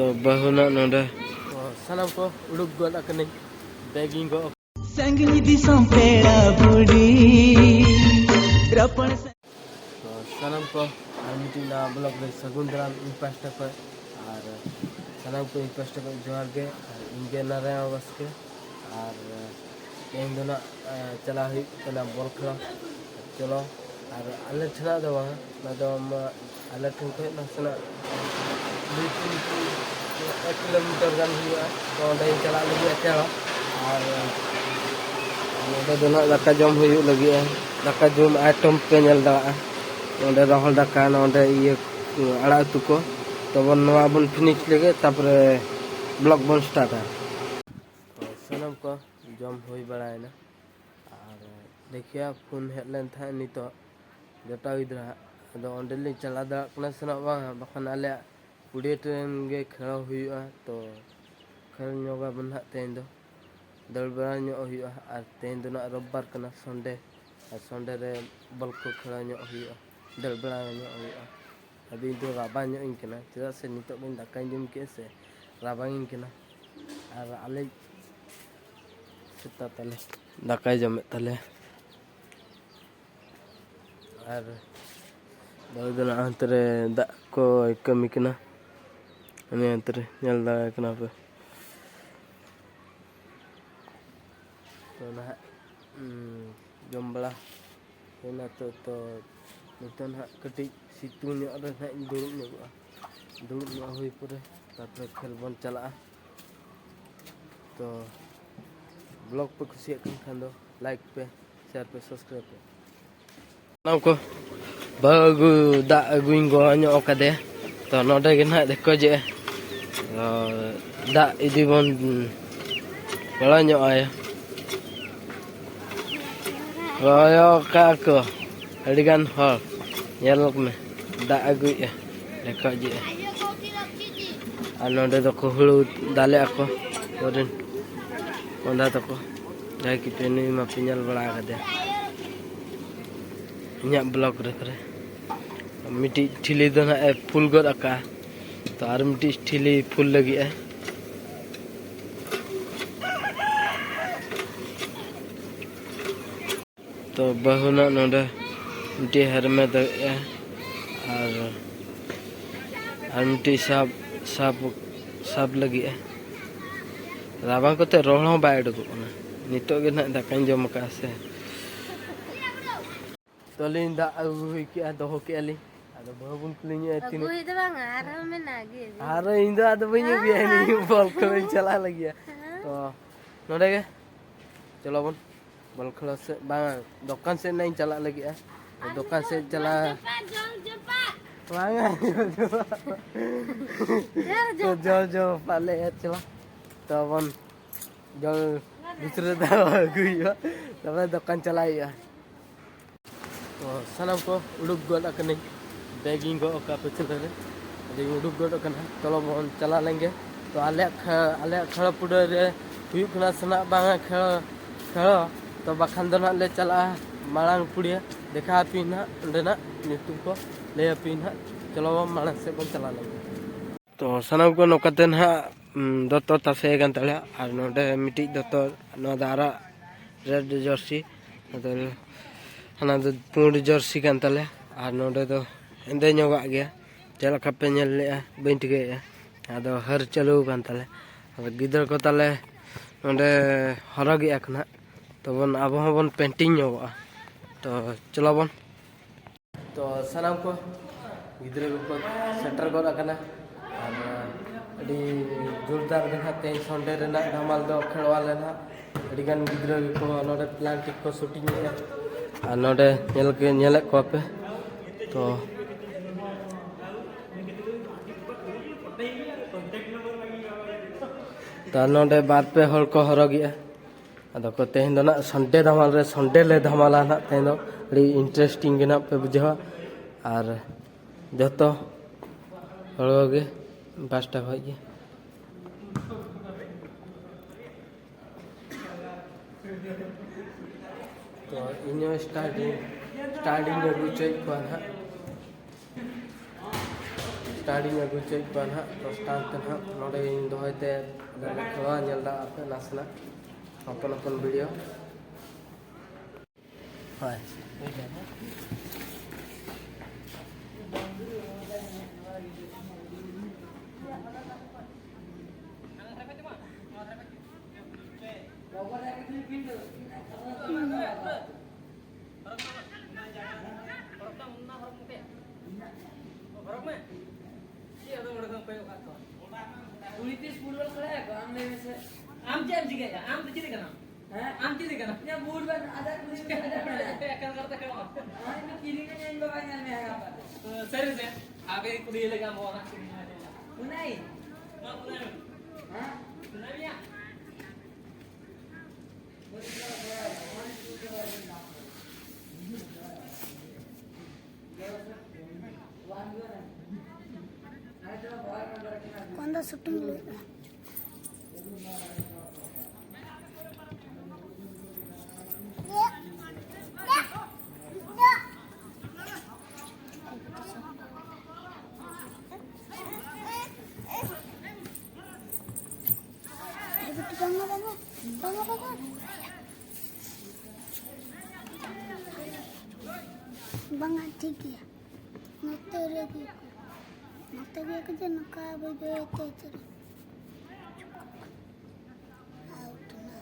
तो बहुना नोडे सनम को उड़ुक गोल अकने बैगिंग को संगनी दिसम पेड़ा बुड़ी रपण तो सनम को आमिटी ना ब्लॉग रे सगुंदराम इम्पास्ट को और सनम को इम्पास्ट को जोहार के इंगे नारे बस के और तेन दोना चला हुई कना बॉल खेला चलो और आले ठना दो वहां ना दो आले ठन को नसना 1 किलोमीटर गान हुआ तो ओंडे चला लगी अकेला और ओंडे दोना दाका जम हुई लगी दाका जम आइटम पे नेल दा ओंडे रहल दाका ओंडे ये अड़ा उतु को तबन नवा बन फिनिश लेगे तापरे ब्लॉग बन स्टार्ट है तो सनम को जम हुई बड़ायना और देखिए फोन हेडलाइन था नितो जटा गिद्रा अदो ओंडे ले चला दा कना सना बखन आले पुड़े ट्रेन गे खेला हुआ तो खेल नोगा बन तेन दो दल बड़ा नो हुआ और तेन दो ना रविवार कना संडे और संडे रे बॉल को खेला नो हुआ दल बड़ा नो हुआ अभी तो राबा नो इनकना चेदा से नितो बिन दाका जम के से राबा इनकना और आले सेता तले दाका जम तले और दल अंतरे दा को कमी कना अने अंतरे नेल दा कना पे तो ना जम बड़ा हेना तो नितन हा कटी सितुंग नो रे ना दुड़ुब नो हुई पुरे तापर खेल बन चला तो ब्लॉग पे खुशी खान दो लाइक पे शेयर पे सब्सक्राइब पे नाम को बागु दा अगुइन गो नो कदे तो नोडे गे ना देखो जे दा इदी बन बड़ा नो आया रोयो का को अडिगान हॉल येलक में दा अगुइ देखो जे आ नोडे तो को हुळु दाले ako ओरिन ओंदा तो को जाय कि पेनी मा पिनल बड़ा कदे इन्या ब्लॉग रे करे मिटी ठिली दो ना फुल गोद अका तो आर मिटी ठिली फुल लगी है तो बहुना नोडे मिटी हर में द और मिटी साब लगी है राबा को ते रोल हो बाय डको ना नितो गे ना दाका जम का से तो लिन दा हुई के दोहो के अली आदो बहुबुन कुलिन तीन हुई दो बांग आरो में नागे आरो इंदो आदो बइयो बिया नि बॉल खेल चला लगी तो नोडे गे चलो बन बॉल खेल से बांग दुकान से नहीं चला लगी दुकान से चला जो पाले चला तो बन जो दूसरे दावा तब दुकान चलाइया तो सनम को उड़ुक गोल अकने बैगिंग को का पे चले रे उड़ुक गोल अकना चलो बन चला लेंगे तो आले खेल पुडे रे हुई कना सना बांगा खेल तो बखान दो ना ले चला मांग पुड़िया देखा पीना ना नितु को ले पीना चलो मांग से बन चला लेंगे तो सनम को नोकते ना दत्तो तसे गन तले और नोडे मिटी दत्तो नो दारा रेड जर्सी हना दो पुंड जर्सी गन तले और नोडे तो एंदे ᱧᱚᱜᱟ गया चल कपे नेल ले बइन टिके आदो हर चलू गन तले और गिदर को तले नोडे हरगे अखना तो बन अब बन पेंटिंग ᱧᱚᱜᱟ तो चलो बन तो सनम को गिदर को सेंटर कर अकना और अड़ी जोरदार गना ते संडे रेना धमाल दो खेलवा लेना अड़ी गान गिदर को नोडे प्लांटिक को शूटिंग और नोडे नेल को पे तो नोडे बार पे हर को हरगे अदो को तेहन दो ना संडे धमाल रे संडे ले धमाला ना तेहन दो अड़ी इंटरेस्टिंग गना पे बुझा और जतो हरगे पास्टा खजे तो इन स्टार्टिंग अगुचो को ना स्टार्टिंग अगू चेक बन हाँ तो स्टार्ट तन हाँ नोडे इन दोहते खेवा नेलदा आपे नासना अपन अपन वीडियो हाय आम चेम जिगे आम तो चिदे कना आम चिदे कना या बूट बन आधा कुछ कर करता के हां मैं किलिंग ने इन बाबा ने में है सर से आगे कुड़ी लगा मोना नहीं हां नहीं भैया कौन सा शूटिंग ले बंगा ठीक है नते रेगी नते भी एक जन का बजे तेचर आउट ना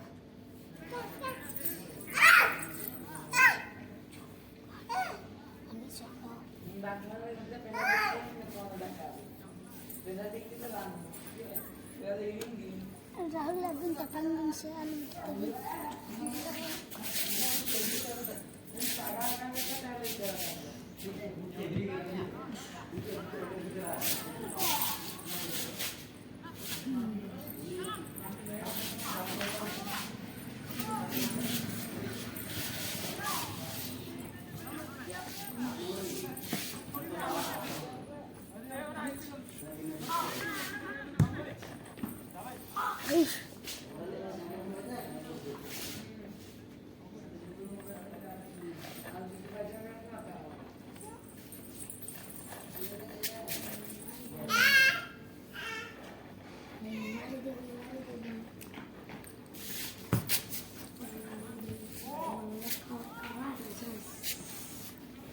राहुल अब्दुल तपंगन से आलू तभी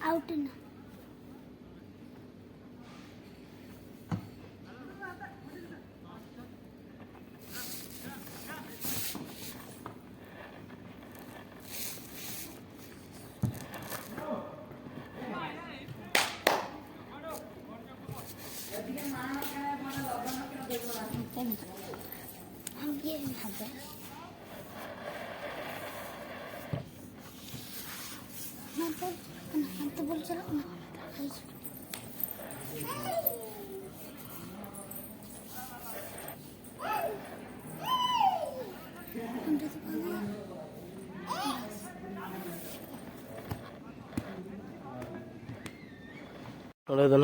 आउट ना हम ये यहाँ पे हम तो बोल चलो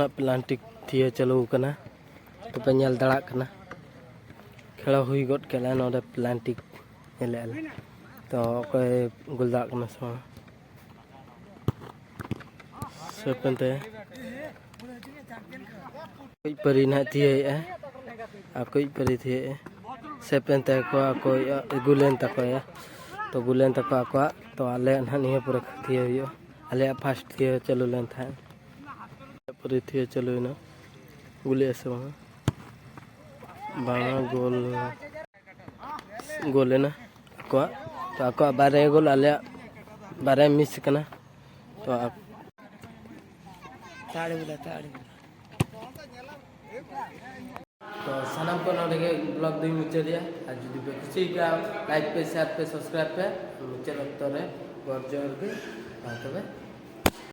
प्लांटिक थी चलू करना तो पे नेल दड़ा करना खेला हुई गट केला नोडे प्लांटिक नेले तो कोई गुलदा करना सेपनते कोई परी ना थी है आ कोई परी थी सेपनते को गुलेन तक तो गुलेन तक को तो आले नहीं पूरा थी हुई आले फास्ट थी चलू लेन था परी थी चलू ना गुले से वहाँ बांगा गोल गोले ना को तो आको बारे गोल आले बारे मिस करना तो ताड़ी बोला तो सनम को नोडे के ब्लॉग दी मुझे दिया आज जुदी पे खुशी का लाइक पे शेयर पे सब्सक्राइब पे मुझे लगता है गौर जोर के बात है